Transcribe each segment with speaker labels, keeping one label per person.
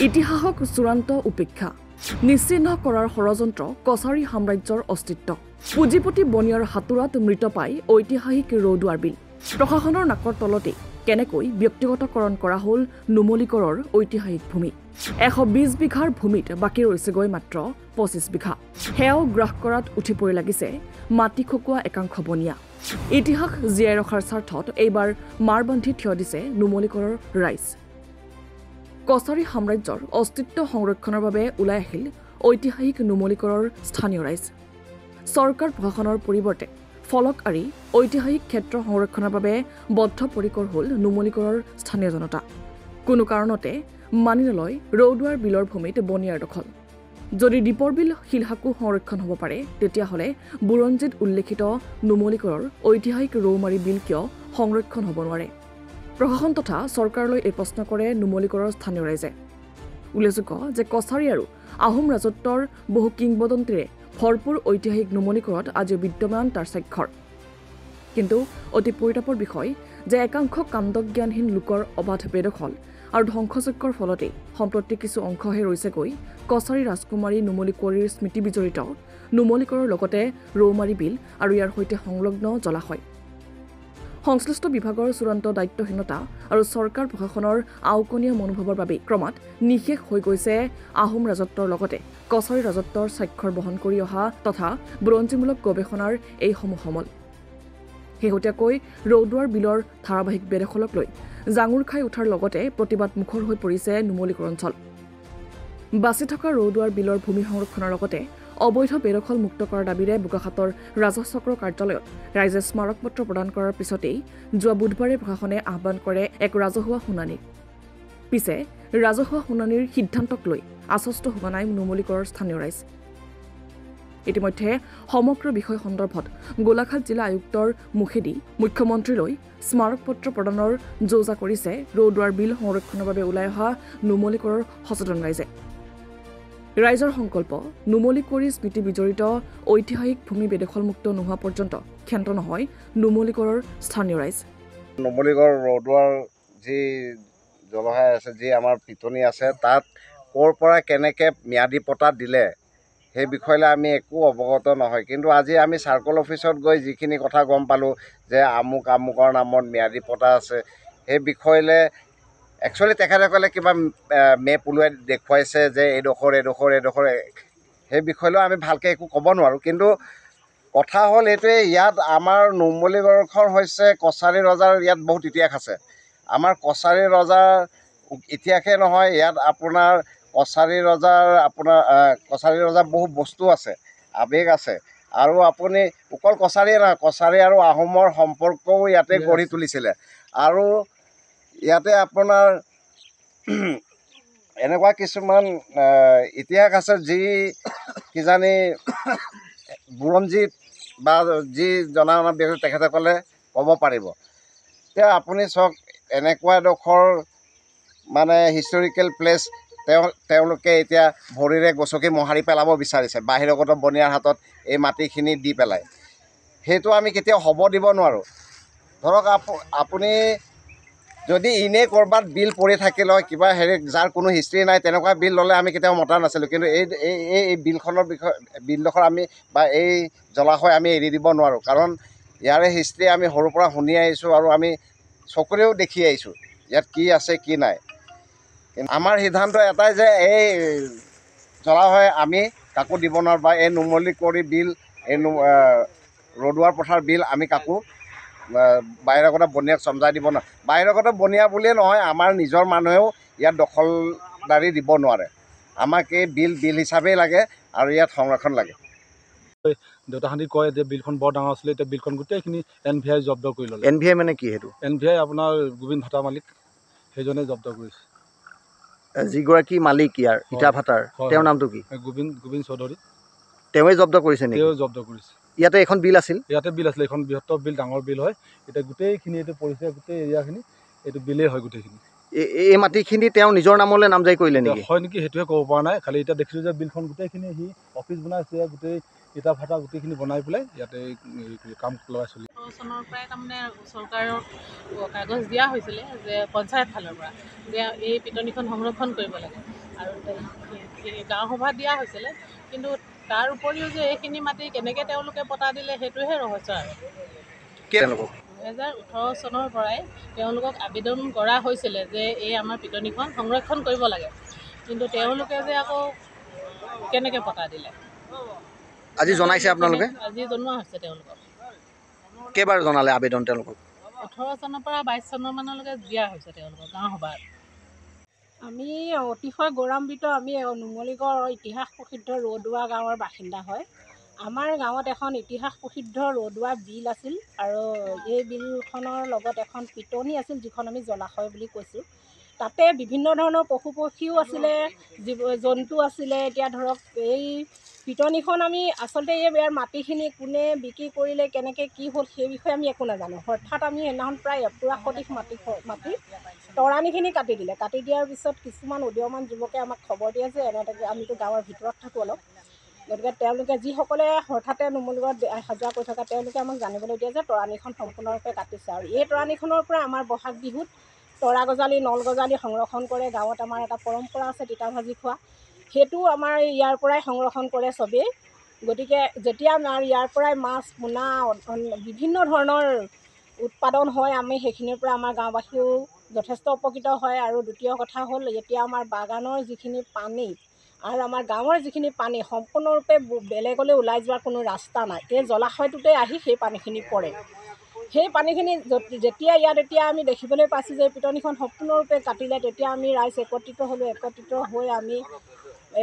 Speaker 1: ইতিহাসক চূড়ান্ত উপেক্ষা নিশ্চিহ্ন কৰাৰ ষড়যন্ত্ৰ কছাৰী সাম্ৰাজ্যৰ অস্তিত্ব পুঁজিপতি বনিয়াৰ হাতোৰাত মৃত পাই ঐতিহাসিক ৰৌদুৱাৰ বিল প্ৰশাসনৰ নাকৰ তলতে কেনেকৈ ব্যক্তিগতকৰণ কৰা হ'ল নুমলীগড়ৰ ঐতিহাসিক ভূমি 120 বিঘাৰ ভূমিত বাকী ৰৈছেগৈ মাত্ৰ 25 বিঘা হেয়াও গ্ৰাস কৰাত উঠি পৰি লাগিছে মাটি খকুৱা একাংশ বনিয়া ইতিহাস জীয়াই ৰখাৰ স্বাৰ্থত এইবাৰ মাৰবান্ধি থিয় দিছে নুমলীগড়ৰ ৰাইজ কছাৰী সাম্ৰাজ্যৰ অস্তিত্ব সংৰক্ষণৰ বাবে ওলাই আহিল ঐতিহাসিক নুমলীগড়ৰ স্থানীয় ৰাইজ চৰকাৰ প্ৰশাসনৰ পৰিৱৰ্তে ফলক আৰি ঐতিহাসিক ক্ষেত্ৰ সংৰক্ষণৰ বাবে বদ্ধপৰিকৰ হ'ল নুমলীগড়ৰ স্থানীয় জনতা কোনো কাৰণতে মানি নলয় ৰৌদুৱাৰ বিলৰ ভূমিত বনিয়াৰ দখল যদি দীপৰ বিল শিলহাকু সংৰক্ষণ হ'ব পাৰে তেতিয়াহ'লে বুৰঞ্জীত উল্লেখিত নুমলীগড়ৰ ঐতিহাসিক ৰৌমাৰী বিল কিয় সংৰক্ষণ হ'ব নোৱাৰে প্ৰশাসন তথা চৰকাৰলৈ এই প্ৰশ্ন কৰে নুমলীগড়ৰ স্থানীয় ৰাইজে উল্লেখযোগ্য যে কছাৰী আৰু আহোম ৰাজত্বৰ বহু কিংবদন্তীৰে ভৰপূৰ ঐতিহাসিক নুমলীগড়ত আজি বিদ্যমান তাৰ স্বাক্ষৰ কিন্তু অতি পৰিতাপৰ বিষয় যে একাংশ কাণ্ডজ্ঞানহীন লোকৰ অবাধ বেদখল আৰু ধ্বংসযজ্ঞৰ ফলতে সম্প্ৰতি কিছু অংশহে ৰৈছেগৈ কছাৰী ৰাজকুমাৰী নুমলী কোঁৱৰীৰ স্মৃতি বিজড়িত নুমলীগড়ৰ লগতে ৰৌমাৰী বিল আৰু ইয়াৰ সৈতে সংলগ্ন জলাশয় সংশ্লিষ্ট বিভাগৰ চূড়ান্ত দায়িত্বহীনতা আৰু চৰকাৰ প্ৰশাসনৰ আওকনীয়া মনোভাৱৰ বাবে ক্ৰমাৎ নিশেষ হৈ গৈছে আহোম ৰাজত্বৰ লগতে কছাৰী ৰাজত্বৰ স্বাক্ষৰ বহন কৰি অহা তথা বুৰঞ্জীমূলক গৱেষণাৰ এইসমূহ সমল শেহতীয়াকৈ ৰৌদুৱাৰ বিলৰ ধাৰাবাহিক বেদখলক লৈ জাঙুৰ খাই উঠাৰ লগতে প্ৰতিবাদ মুখৰ হৈ পৰিছে নুমলীগড় অঞ্চল বাছি থকা ৰৌদুৱাৰ বিলৰ ভূমি সংৰক্ষণৰ লগতে অবৈধ বেদখল মুক্ত কৰাৰ দাবীৰে বোকাখাতৰ ৰাজচক্ৰ কাৰ্যালয়ত ৰাইজে স্মাৰকপত্ৰ প্ৰদান কৰাৰ পিছতেই যোৱা বুধবাৰে প্ৰশাসনে আহ্বান কৰে এক ৰাজহুৱা শুনানি পিছে ৰাজহুৱা শুনানিৰ সিদ্ধান্তক লৈ আশ্বস্ত হোৱা নাই নুমলীগড়ৰ স্থানীয় ৰাইজ ইতিমধ্যে সমগ্ৰ বিষয় সন্দৰ্ভত গোলাঘাট জিলা আয়ুক্তৰ মুখেদি মুখ্যমন্ত্ৰীলৈ স্মাৰকপত্ৰ প্ৰদানৰ যোজা কৰিছে ৰৌদুৱাৰ বিল সংৰক্ষণৰ বাবে ওলাই অহা নুমলীগড়ৰ সচেতন ৰাইজে ৰাইজৰ সংকল্প নুমলী কোঁৱৰীৰ স্মৃতি বিজড়িত ঐতিহাসিক ভূমি বেদখলমুক্ত নোহোৱা পৰ্যন্ত ক্ষান্ত নহয় নুমলীগড়ৰ স্থানীয় ৰাইজ
Speaker 2: নুমলীগড় ৰৌদুৱাৰ যি জলাশয় আছে যি আমাৰ পিটনি আছে তাত ক'ৰ পৰা কেনেকৈ ম্যাদী পট্টা দিলে সেই বিষয়লৈ আমি একো অৱগত নহয় কিন্তু আজি আমি চাৰ্কল অফিচত গৈ যিখিনি কথা গম পালোঁ যে আমুকৰ নামত ম্যাদী পট্টা আছে সেই বিষয়লৈ একচুৱেলি তেখেতসকলে কিবা মেপ উলিয়াই দেখুৱাইছে যে এইডোখৰ সেই বিষয়লৈ আমি ভালকৈ একো ক'ব নোৱাৰোঁ কিন্তু কথা হ'ল এইটোৱে ইয়াত আমাৰ নুমলীগড়খন হৈছে কছাৰী ৰজাৰ ইয়াত বহুত ইতিহাস আছে আমাৰ কছাৰী ৰজাৰ ইতিহাসে নহয় ইয়াত আপোনাৰ কছাৰী ৰজাৰ বহু বস্তু আছে আৱেগ আছে আৰু আপুনি অকল কছাৰীয়ে নহয় কছাৰী আৰু আহোমৰ সম্পৰ্কও ইয়াতে গঢ়ি তুলিছিলে আৰু ইয়াতে আপোনাৰ এনেকুৱা কিছুমান ইতিহাস আছে যি কিজানি বুৰঞ্জীত বা যি জনা শুনা ব্যক্তি তেখেতসকলে ক'ব পাৰিব এতিয়া আপুনি চাওক এনেকুৱা এডোখৰ মানে হিষ্টৰিকেল প্লেচ তেওঁলোকে এতিয়া ভৰিৰে গচকি মোহাৰি পেলাব বিচাৰিছে বাহিৰগত বনিয়াৰ হাতত এই মাটিখিনি দি পেলাই সেইটো আমি কেতিয়াও হ'ব দিব নোৱাৰোঁ ধৰক আপুনি যদি এনেই ক'ৰবাত বিল পৰি থাকিল হয় কিবা যাৰ কোনো হিষ্ট্ৰী নাই তেনেকুৱা বিল ল'লে আমি কেতিয়াও মতা নাছিলোঁ কিন্তু এই বিলডোখৰ আমি বা এই জলাশয় আমি এৰি দিব নোৱাৰোঁ কাৰণ ইয়াৰে হিষ্ট্ৰী আমি সৰুৰ পৰা শুনি আহিছোঁ আৰু আমি চকুৰেও দেখি আহিছোঁ ইয়াত কি আছে কি নাই আমাৰ সিদ্ধান্ত এটাই যে এই জলাশয় আমি কাকো দিব নোৱাৰোঁ বা এই নুমলী কোঁৱৰী বিল এই ৰৌদুৱাৰ পথাৰ বিল আমি কাকো বাহিৰগত বনিয়াক চমজাই দিব নোৱাৰে বাহিৰগত বনিয়া বুলিয়ে নহয় আমাৰ নিজৰ মানুহেও ইয়াত দখলদাৰী দিব নোৱাৰে আমাক এই বিল হিচাপেই লাগে আৰু ইয়াত সংৰক্ষণ লাগে
Speaker 3: দেউতাহঁতি কয় যে বিলখন বৰ ডাঙৰ আছিলে এতিয়া বিলখন গোটেইখিনি NVI জব্দ কৰি ল'লে
Speaker 2: NVI মানে কি সেইটো
Speaker 3: NVI আপোনাৰ গোবিন্দ ভাটা মালিক সেইজনে জব্দ কৰিছে
Speaker 2: যিগৰাকী মালিক ইয়াৰ ইটা ভাটাৰ তেওঁৰ নামটো কি
Speaker 3: গোবিন্দ চৌধুৰী
Speaker 2: তেওঁৱে জব্দ কৰিছে নেকি
Speaker 3: তেওঁ জব্দ কৰিছে
Speaker 2: ইয়াতে এখন বিল আছিল
Speaker 3: এখন বৃহত্তৰ বিল ডাঙৰ বিল হয় এতিয়া গোটেইখিনি এইটো পৰিছে গোটেই এৰিয়াখিনি এইটো বিলেই হয় গোটেইখিনি
Speaker 2: এই মাটিখিনি তেওঁ নিজৰ নামলৈ নামজাৰি কৰিলে নেকি
Speaker 3: হয় নেকি সেইটোৱে ক'ব পৰা নাই খালি এতিয়া দেখিছোঁ যে বিলখন গোটেইখিনি সি অফিচ বনাইছে গোটেই ইটা ভাটা গোটেইখিনি বনাই পেলাই ইয়াতে কাম লগাই চলি
Speaker 4: চনৰ পৰাই তাৰমানে চৰকাৰৰ কাগজ দিয়া হৈছিলে যে পঞ্চায়ত ফালৰ পৰা যে এই পিটনিখন সংৰক্ষণ কৰিব লাগে আৰু গাঁও সভা দিয়া হৈছিলে, কিন্তু তাৰ উপৰিও যে এইখিনি মাটি কেনেকৈ তেওঁলোকে পটা দিলে সেইটোহে ৰহস্য আৰু। 2018 চনৰ পৰাই তেওঁলোকক আবেদন কৰা হৈছিলে যে এই আমাৰ পিটনিখন সংৰক্ষণ কৰিব লাগে, কিন্তু তেওঁলোকে যে আকৌ কেনেকৈ পটা দিলে
Speaker 5: আজি জনাইছে আপোনালোকে?
Speaker 4: আজি জনোৱা হৈছে তেওঁলোকক।
Speaker 5: কেইবাৰ জনালে আবেদন তেওঁলোকক?
Speaker 4: 18 চনৰ পৰা 22 চনৰ মানলৈকে দিয়া হৈছে তেওঁলোকক গাঁও সভাত।
Speaker 6: আমি অতিশয় গৌৰৱান্বিত। আমি নুমলীগড় ইতিহাস প্ৰসিদ্ধ ৰৌদুৱা গাঁৱৰ বাসিন্দা হয়। আমাৰ গাঁৱত এখন ইতিহাস প্ৰসিদ্ধ ৰৌদুৱা বিল আছিল, আৰু এই বিলখনৰ লগত এখন পিটনি আছিল, যিখন আমি জলাশয় বুলি কৈছোঁ। তাতে বিভিন্ন ধৰণৰ পশু পক্ষীও আছিলে, জীৱ জন্তু আছিলে। এতিয়া ধৰক এই পিটনিখন আমি আচলতে ইয়াৰ মাটিখিনি কোনে বিক্ৰী কৰিলে, কেনেকৈ কি হ'ল সেই বিষয়ে আমি একো নাজানো। হঠাৎ আমি সেইদিনাখন প্ৰায় এপুৰা সদৃশ মাটি তৰাণিখিনি কাটি দিলে। কাটি দিয়াৰ পিছত কিছুমান উদীয়মান যুৱকে আমাক খবৰ দিয়ে যে এনেকৈ, আমিতো গাঁৱৰ ভিতৰত থাকোঁ অলপ, গতিকে তেওঁলোকে যিসকলে হঠাতে নুমলীগড়ত হাজিৰা কৰি থকা, তেওঁলোকে আমাক জানিবলৈ দিয়ে যে তৰাণিখন সম্পূৰ্ণৰূপে কাটিছে। আৰু এই তৰাণিখনৰ পৰা আমাৰ বহাগ বিহুত তৰা গজালি, নল গজালি সংৰক্ষণ কৰে। গাঁৱত আমাৰ এটা পৰম্পৰা আছে তিতা ভাজি খোৱা, সেইটো আমাৰ ইয়াৰ পৰাই সংৰক্ষণ কৰে চবেই। গতিকে যেতিয়া আমাৰ ইয়াৰ পৰাই মাছ, পোনা, বিভিন্ন ধৰণৰ উৎপাদন হয়, আমি সেইখিনিৰ পৰা আমাৰ গাঁওবাসীও যথেষ্ট উপকৃত হয়। আৰু দ্বিতীয় কথা হ'ল, এতিয়া আমাৰ বাগানৰ যিখিনি পানী আৰু আমাৰ গাঁৱৰ যিখিনি পানী সম্পূৰ্ণৰূপে বেলেগলৈ ওলাই যোৱাৰ কোনো ৰাস্তা নাই। এই জলাশয়টোতে আহি সেই পানীখিনি পৰে। সেই পানীখিনি যেতিয়া ইয়াত এতিয়া আমি দেখিবলৈ পাইছোঁ যে পিটনিখন সম্পূৰ্ণৰূপে কাটিলে, তেতিয়া আমি ৰাইজ একত্ৰিত হ'লোঁ। একত্ৰিত হৈ আমি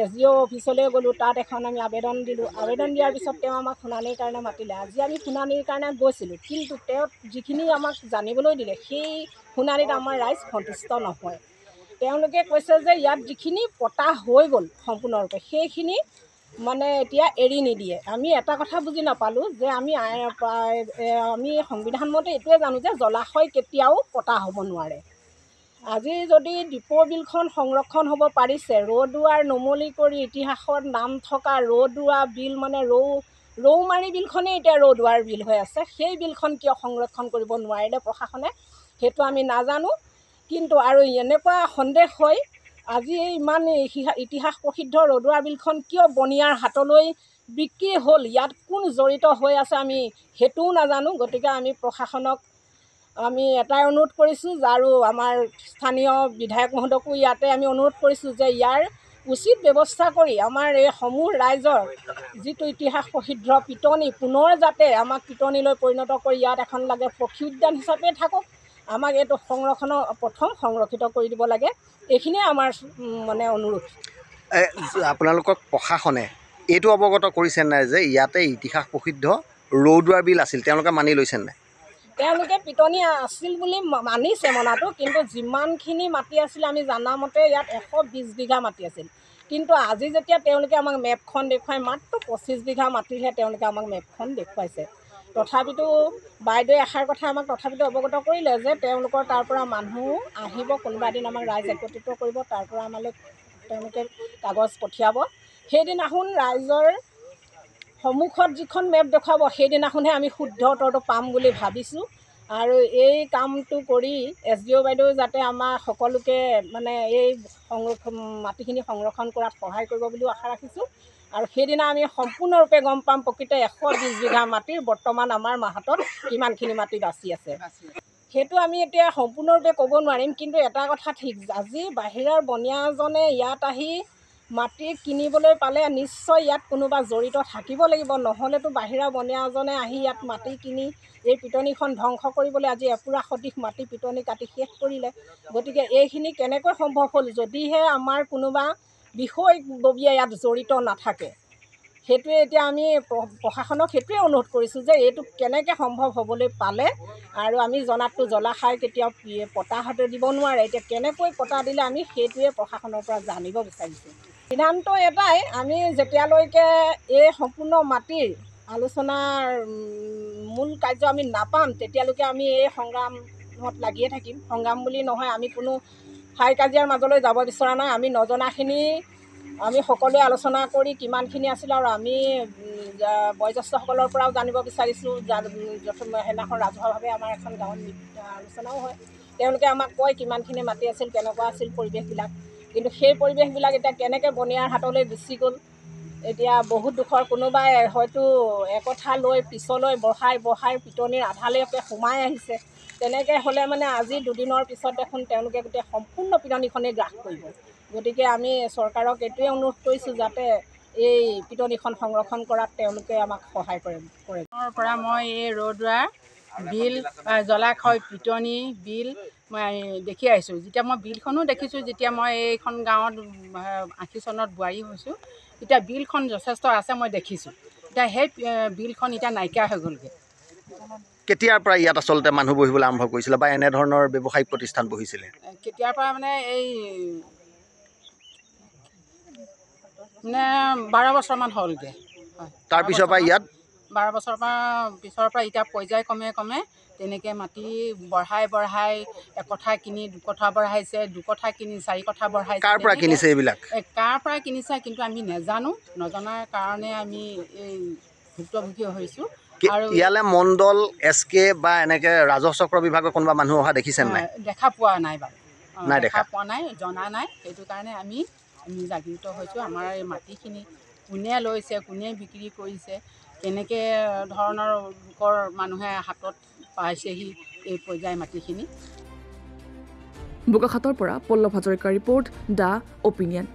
Speaker 6: SDO অফিচলৈ গ'লোঁ। তাত এখন আমি আবেদন দিলোঁ। আবেদন দিয়াৰ পিছত তেওঁ আমাক শুনানিৰ কাৰণে মাতিলে। আজি আমি শুনানিৰ কাৰণে গৈছিলোঁ, কিন্তু তেওঁ যিখিনি আমাক জানিবলৈ দিলে সেই শুনানিত আমাৰ ৰাইজ সন্তুষ্ট নহয়। তেওঁলোকে কৈছে যে ইয়াত যিখিনি পতা হৈ গ'ল সম্পূৰ্ণৰূপে, সেইখিনি মানে এতিয়া এৰি নিদিয়ে। আমি এটা কথা বুজি নাপালোঁ যে আমি সংবিধানমতে এইটোৱে জানো যে জলাশয় কেতিয়াও পতা হ'ব নোৱাৰে। আজি যদি দীপৰ বিলখন সংৰক্ষণ হ'ব পাৰিছে, ৰৌদুৱাৰ নুমলীগড় ইতিহাসত নাম থকা ৰৌদুৱা বিল, মানে ৰৌমাৰী বিলখনেই এতিয়া ৰৌদুৱাৰ বিল হৈ আছে, সেই বিলখন কিয় সংৰক্ষণ কৰিব নোৱাৰিলে প্ৰশাসনে, সেইটো আমি নাজানো। কিন্তু আৰু এনেকুৱা সন্দেহ হয়, আজি এই ইমান ইতিহাস প্ৰসিদ্ধ ৰৌদুৱাৰ বিলখন কিয় বনিয়াৰ হাতলৈ বিক্ৰী হ'ল, ইয়াত কোন জড়িত হৈ আছে আমি সেইটোও নাজানো। গতিকে আমি প্ৰশাসনক আমি এটাই অনুৰোধ কৰিছোঁ, আৰু আমাৰ স্থানীয় বিধায়ক মহোদয়কো ইয়াতে আমি অনুৰোধ কৰিছোঁ যে ইয়াৰ উচিত ব্যৱস্থা কৰি আমাৰ এই সমূহ ৰাইজৰ যিটো ইতিহাস প্ৰসিদ্ধ পিটনি পুনৰ যাতে আমাক পিটনিলৈ পৰিণত কৰি ইয়াত এখন লাগে পক্ষী উদ্যান হিচাপে থাকক, আমাক এইটো প্ৰথম সংৰক্ষিত কৰি দিব লাগে। এইখিনিয়ে আমাৰ মানে অনুৰোধ।
Speaker 5: আপোনালোকক প্ৰশাসনে এইটো অৱগত কৰিছে নাই যে ইয়াতে ইতিহাস প্ৰসিদ্ধ ৰৌদুৱাৰ বিল আছিল, তেওঁলোকে মানি লৈছে নাই?
Speaker 6: তেওঁলোকে পিটনি আছিল বুলি মানিছে মনাটো, কিন্তু যিমানখিনি মাটি আছিলে আমি জানামতে ইয়াত 120 বিঘা মাটি আছিল। কিন্তু আজি যেতিয়া তেওঁলোকে আমাক মেপখন দেখুৱাই, মাত্ৰ 25 বিঘা মাটিৰহে তেওঁলোকে আমাক মেপখন দেখুৱাইছে। তথাপিতো বাইদেৱে এষাৰ কথা আমাক তথাপিতো অৱগত কৰিলে যে তেওঁলোকৰ তাৰ পৰা মানুহ আহিব, কোনোবা এদিন আমাক ৰাইজ একত্ৰিত কৰিব, তাৰ পৰা আমালৈ তেওঁলোকে কাগজ পঠিয়াব। সেইদিনাখন ৰাইজৰ সন্মুখত যিখন মেপ দেখুৱাব, সেইদিনাখনহে আমি শুদ্ধ উত্তৰটো পাম বুলি ভাবিছোঁ। আৰু এই কামটো কৰি SDO বাইদেউ যাতে আমাৰ সকলোকে মানে এই মাটিখিনি সংৰক্ষণ কৰাত সহায় কৰিব বুলিও আশা ৰাখিছোঁ। আৰু সেইদিনা আমি সম্পূৰ্ণৰূপে গম পাম প্ৰকৃত 120 বিঘা মাটিৰ বৰ্তমান আমাৰ হাতত কিমানখিনি মাটি বাচি আছে। সেইটো আমি এতিয়া সম্পূৰ্ণৰূপে ক'ব নোৱাৰিম, কিন্তু এটা কথা ঠিক, আজি বাহিৰৰ বনিয়াজনে ইয়াত আহি মাটি কিনিবলৈ পালে নিশ্চয় ইয়াত কোনোবা জড়িত থাকিব লাগিব, নহ'লেতো বাহিৰা বনিয়াজনে আহি ইয়াত মাটি কিনি এই পিটনিখন ধ্বংস কৰিবলৈ আজি এপুৰা সদৃশ মাটি পিটনি কাটি শেষ কৰিলে। গতিকে এইখিনি কেনেকৈ সম্ভৱ হ'ল, যদিহে আমাৰ কোনোবা বিষয়ববীয়া ইয়াত জড়িত নাথাকে। সেইটোৱে এতিয়া আমি প্ৰশাসনক সেইটোৱে অনুৰোধ কৰিছোঁ যে এইটো কেনেকৈ সম্ভৱ হ'বলৈ পালে, আৰু আমি জনাততো জলাশয় কেতিয়াও পতা হাতে দিব নোৱাৰে, এতিয়া কেনেকৈ পতা দিলে আমি সেইটোৱে প্ৰশাসনৰ পৰা জানিব বিচাৰিছোঁ। সিদ্ধান্ত এটাই, আমি যেতিয়ালৈকে এই সম্পূৰ্ণ মাটিৰ আলোচনাৰ মূল কাৰ্য আমি নাপাম, তেতিয়ালৈকে আমি এই সংগ্ৰামত লাগিয়ে থাকিম। সংগ্ৰাম বুলি নহয়, আমি কোনো হাই কাজিয়াৰ মাজলৈ যাব বিচৰা নাই। আমি নজনাখিনি আমি সকলোৱে আলোচনা কৰি কিমানখিনি আছিল, আৰু আমি বয়োজ্যেষ্ঠসকলৰ পৰাও জানিব বিচাৰিছোঁ। সেইদিনাখন ৰাজহুৱাভাৱে আমাৰ এখন গাঁৱত আলোচনাও হয়, তেওঁলোকে আমাক কয় কিমানখিনি মাটি আছিল, কেনেকুৱা আছিল পৰিৱেশবিলাক। কিন্তু সেই পৰিৱেশবিলাক এতিয়া কেনেকৈ বনিয়াৰ হাতলৈ গুচি গ'ল। এতিয়া বহুত দুখৰ, কোনোবাই হয়তো একঠা লৈ পিছলৈ বঢ়াই পিটনিৰ আধালৈকে সোমাই আহিছে। তেনেকৈ হ'লে মানে আজি দুদিনৰ পিছত দেখোন তেওঁলোকে গোটেই সম্পূৰ্ণ পিটনিখনেই গ্ৰাস কৰিব। গতিকে আমি চৰকাৰক এইটোৱে অনুৰোধ কৰিছোঁ যাতে এই পিটনিখন সংৰক্ষণ কৰাত তেওঁলোকে আমাক সহায় কৰে।
Speaker 7: পৰা মই এই ৰৌদুৱাৰ বিল জলাশয় পিটনি বিল মই দেখি আহিছোঁ। যেতিয়া মই বিলখনো দেখিছোঁ, যেতিয়া মই এইখন গাঁৱত 80 চনত বোৱাৰী হৈছোঁ, এতিয়া বিলখন যথেষ্ট আছে মই দেখিছোঁ। এতিয়া সেই বিলখন এতিয়া নাইকিয়া হৈ গ'লগৈ।
Speaker 5: কেতিয়াৰ পৰা ইয়াত আচলতে মানুহ বহিবলৈ আৰম্ভ কৰিছিলে বা এনেধৰণৰ ব্যৱসায়িক প্ৰতিষ্ঠান বহিছিলে?
Speaker 7: কেতিয়াৰ পৰা মানে এই 12 বছৰমান হ'লগৈ।
Speaker 5: তাৰপিছৰ পৰা ইয়াত
Speaker 7: 12 বছৰৰ পিছৰ পৰা এতিয়া পৰ্যায়ক্ৰমে তেনেকৈ মাটি বঢ়াই একঠা কিনি 2 কঠা বঢ়াইছে, 2 কঠা কিনি 4 কঠা বঢ়াইছে।
Speaker 5: কাৰ পৰা কিনিছে এইবিলাক?
Speaker 7: কাৰ পৰা কিনিছে কিন্তু আমি নাজানো। নজনাৰ কাৰণে আমি এই ভুক্তভোগী হৈছোঁ। আৰু
Speaker 5: ইয়ালৈ মণ্ডল SK বা এনেকৈ ৰাজহ চক্ৰ বিভাগৰ কোনোবা মানুহ অহা দেখিছেনে নাই?
Speaker 7: দেখা পোৱা নাই বাৰু।
Speaker 5: নাই
Speaker 7: দেখা পোৱা নাই, জনা নাই। সেইটো কাৰণে আমি জাগৃত হৈছোঁ। আমাৰ এই মাটিখিনি কোনে লৈছে, কোনে বিক্ৰী কৰিছে, কেনেকৈ ধৰণৰ লোকৰ মানুহে হাতত পাইছেহি এই পৰ্যায় মাটিখিনি।
Speaker 1: বোকাখাতৰ পৰা পল্লৱ হাজৰিকাৰ ৰিপৰ্ট, দ্য অপিনিয়ন।